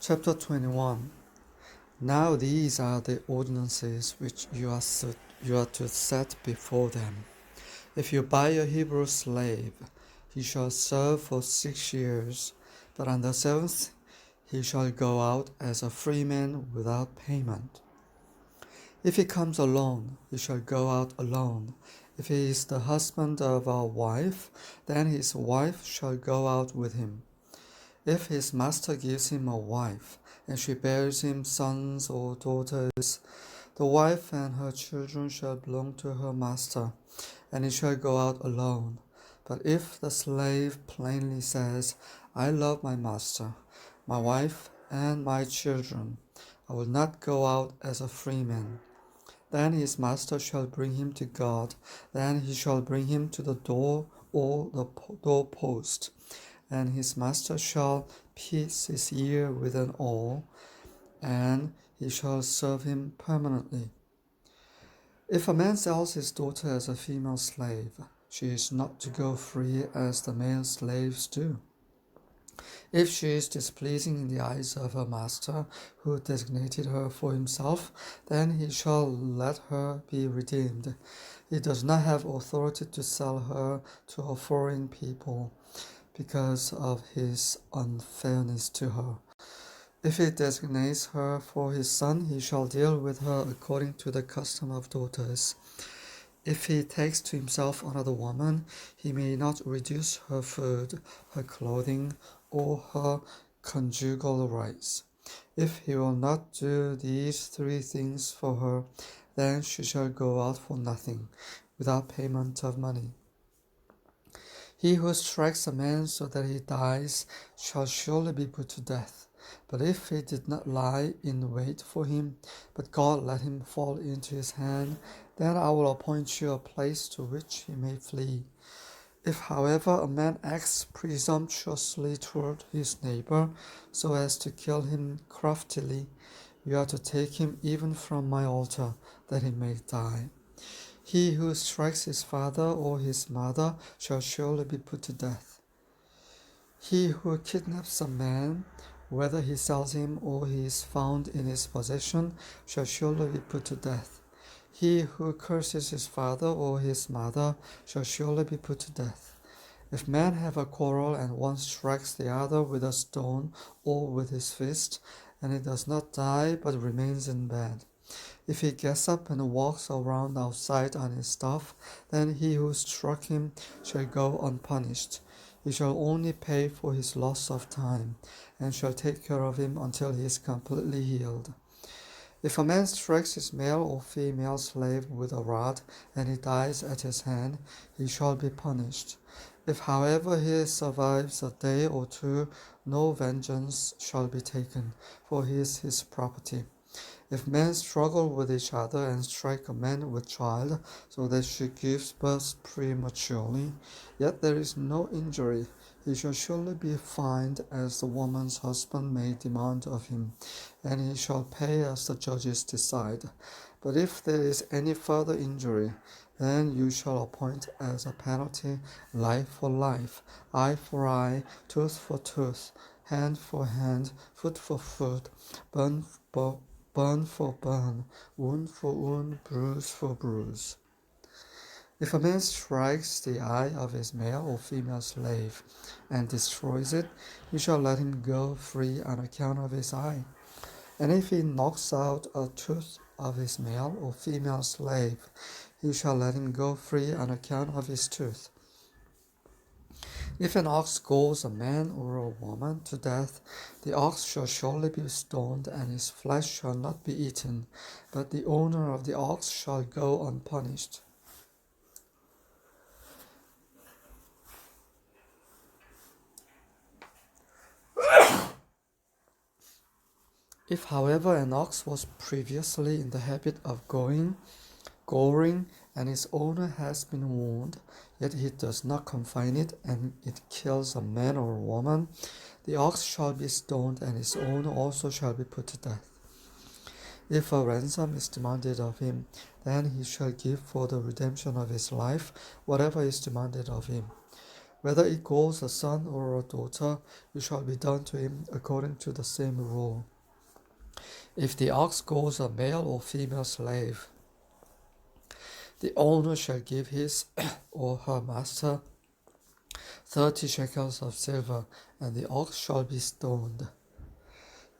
Chapter 21. Now these are the ordinances which you are to set before them. If you buy a Hebrew slave, he shall serve for 6 years, but on the seventh he shall go out as a free man without payment. If he comes alone, he shall go out alone. If he is the husband of a wife, then his wife shall go out with him. If his master gives him a wife, and she bears him sons or daughters, the wife and her children shall belong to her master, and he shall go out alone. But if the slave plainly says, I love my master, my wife, and my children, I will not go out as a free man, then his master shall bring him to God, then he shall bring him to the door or the doorpost, and his master shall pierce his ear with an awl, and he shall serve him permanently. If a man sells his daughter as a female slave, she is not to go free as the male slaves do. If she is displeasing in the eyes of her master, who designated her for himself, then he shall let her be redeemed. He does not have authority to sell her to a foreign people because of his unfairness to her. If he designates her for his son, he shall deal with her according to the custom of daughters. If he takes to himself another woman, he may not reduce her food, her clothing, or her conjugal rights. If he will not do these 3 things for her, then she shall go out for nothing, without payment of money. He who strikes a man so that he dies shall surely be put to death. But if he did not lie in wait for him, but God let him fall into his hand, then I will appoint you a place to which he may flee. If, however, a man acts presumptuously toward his neighbor, so as to kill him craftily, you are to take him even from my altar, that he may die. He who strikes his father or his mother shall surely be put to death. He who kidnaps a man, whether he sells him or he is found in his possession, shall surely be put to death. He who curses his father or his mother shall surely be put to death. If men have a quarrel and one strikes the other with a stone or with his fist, and he does not die but remains in bed, if he gets up and walks around outside on his staff, then he who struck him shall go unpunished. He shall only pay for his loss of time, and shall take care of him until he is completely healed. If a man strikes his male or female slave with a rod, and he dies at his hand, he shall be punished. If, however, he survives a day or 2, no vengeance shall be taken, for he is his property. If men struggle with each other and strike a man with child, so that she gives birth prematurely, yet there is no injury, he shall surely be fined as the woman's husband may demand of him, and he shall pay as the judges decide. But if there is any further injury, then you shall appoint as a penalty life for life, eye for eye, tooth for tooth, hand for hand, foot for foot, burn for burn, wound for wound, bruise for bruise. If a man strikes the eye of his male or female slave and destroys it, he shall let him go free on account of his eye. And if he knocks out a tooth of his male or female slave, he shall let him go free on account of his tooth. If an ox gores a man or a woman to death, the ox shall surely be stoned, and his flesh shall not be eaten, but the owner of the ox shall go unpunished. If, however, an ox was previously in the habit of goring, and its owner has been warned, yet he does not confine it, and it kills a man or a woman, the ox shall be stoned, and its owner also shall be put to death. If a ransom is demanded of him, then he shall give for the redemption of his life whatever is demanded of him. Whether it goes a son or a daughter, it shall be done to him according to the same rule. If the ox goes a male or female slave, the owner shall give his or her master 30 shekels of silver, and the ox shall be stoned.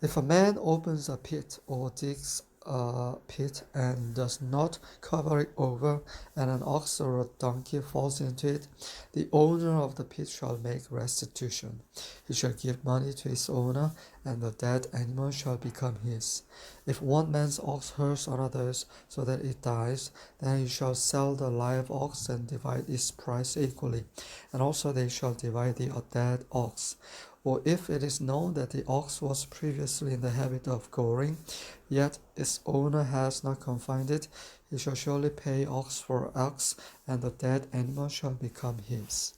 If a man opens a pit or digs a pit and does not cover it over, and an ox or a donkey falls into it, the owner of the pit shall make restitution. He shall give money to his owner, and the dead animal shall become his. If one man's ox hurts another's so that it dies, then he shall sell the live ox and divide its price equally, and also they shall divide the dead ox. Or if it is known that the ox was previously in the habit of goring, yet its owner has not confined it, he shall surely pay ox for ox, and the dead animal shall become his.